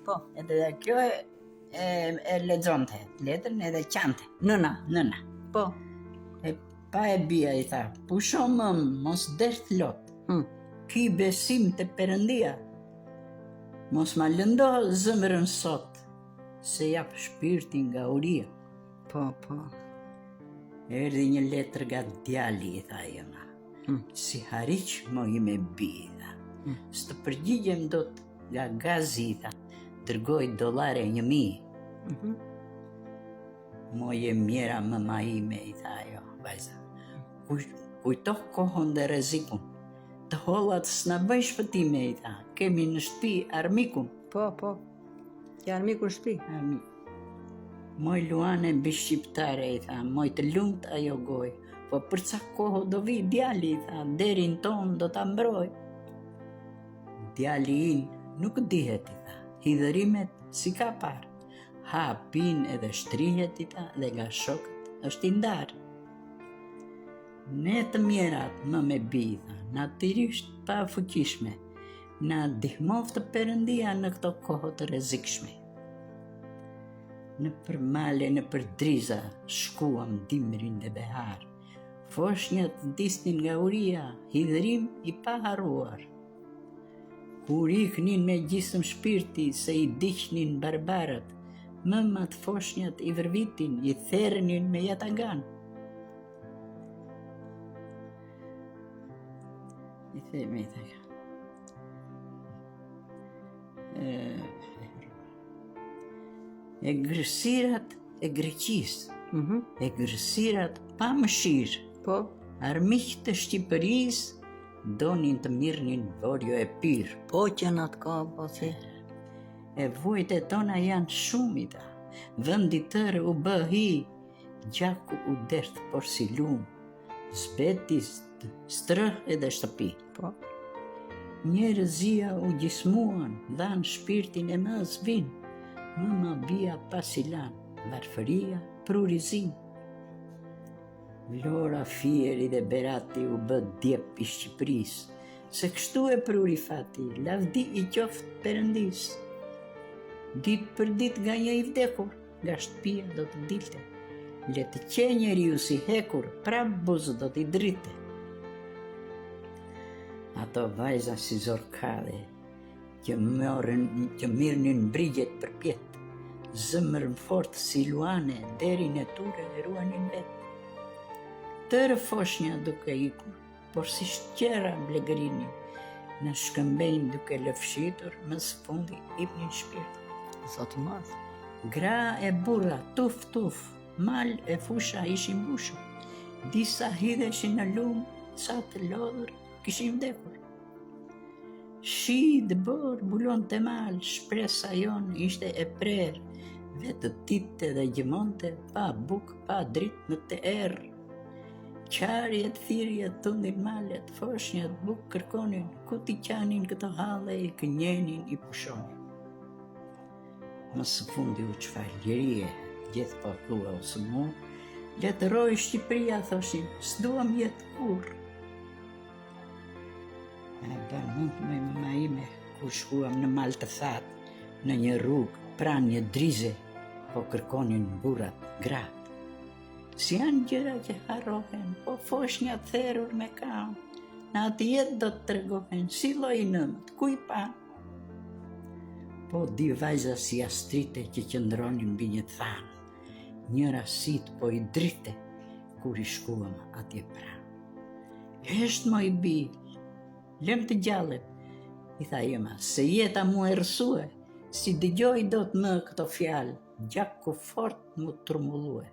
Po. Edhe kjo e lexonte letrën edhe qante. Nëna. Po. E pa e bia I tha, pusho mos dert lot. Ki besim të Perëndia. Mos ma lëndo zemrën sot, se jap shpirtin nga uria. Po. Erdhi një letër nga djali, I tha jema. Si hariq moj me bi, tha. S'të përgjigjem dot nga gazi, tha. Dërgoj $1,000. Moje mjera mëma ime, I tha ajo, vajza. Kujtoh kohën dhe rrezikun. Të hollat s'na bëj shpëtime, I tha. Kemi në shtëpi armikun. Po. Ke armikun në shtëpi? Moj Luane mbi shqiptare, I tha, moj të lumt ajo goj. Po për ca kohë do vi djali, I tha, derin ton do ta mbroj. Djali in nuk dihet, I tha, hidhërimet si ka par. Ha pin edhe shtrihet, I tha, dhe nga shokët është I ndar. Ne të mjerat më me bi, I tha, natyrisht pa fuqishme, na ndihmoft Perëndia në këto kohë të rrezikshme. Në për male, në për driza, shkuam dimrin dhe behar. Foshnjat disnin nga uria, hidhërim I pa harruar. Kur iknin me gjisëm shpirti, se I diqnin barbarët, mëmat foshnjat I vërvitin, I thernin me jatagan. I themi, I thaka. E gërsirat e Greqis, e gërsirat pa mëshirë, Po. armiq të Shqipëris, donin të mirnin vorjo e pirë. Po që në të ka, po si. E vujt e tona janë shumita, vëndi tërë u bëhi, gjaku u dert por si lumë, zbeti strëh edhe shtëpi. Po. Njerëzia u gjismuan, dhanë shpirtin e më zvin, mëma bia pasilan, varfëria prurizin. Vlora Fieri dhe Berati u bë djep I Shqipëris, se kështu e pruri fati, lavdi I qoftë Perëndis. Dit për dit nga një I vdekur, nga shtëpia do të dilte. Le të qe njeriu si hekur, prap buzë do t'i drite. Ato vajza si zorkade, që mirnin brigjet për pjet, zëmërën fort si luane, derin e ture e ruanin vet. Tërë foshnja duke ikur, por si shqera blegërinin, në shkëmbejnë duke lëfshitur, më së fundi ipnin shpirt. Zotë madh. Gra e burra, tuf, mal e fusha ishin mbushur, disa hidheshin në lumë, sa të lodhur kishin vdekur. Shi dëbor bulon të mal, shpresa jon ishte e prerë, vetë titte dhe gjimonte, pa buk, pa drit në të erë. Qarjet, thirjet, tundin malet, foshnjat buk kërkonin, ku t'i qanin këto halle, I kënjenin, I pushonin. Më së fundi u qfar ljerie, gjithë po thua ose mu, letëroj Shqipëria, thoshin, s'duam jetë kur. E ban mund me mëma ime, ku shkuam në mal të thatë, në një rrugë, pran një drize, po kërkonin burrat, gratë. Si janë gjëra që harrohen, po foshnja therur me kam, në atë jetë do të tregohen, si lloj nëmët, ku I pa. Po di vajza si astrite që qëndronin mbi një thanë, njëra sit po I drite, kur I shkuam atje pranë. Hesht moj bi, lëm të gjallet, I tha jema, se jeta mu e rësue, si dëgjoj do të më këto fjalë, gjaku fort mu trumullue.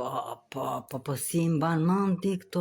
Po si mban mend ti këto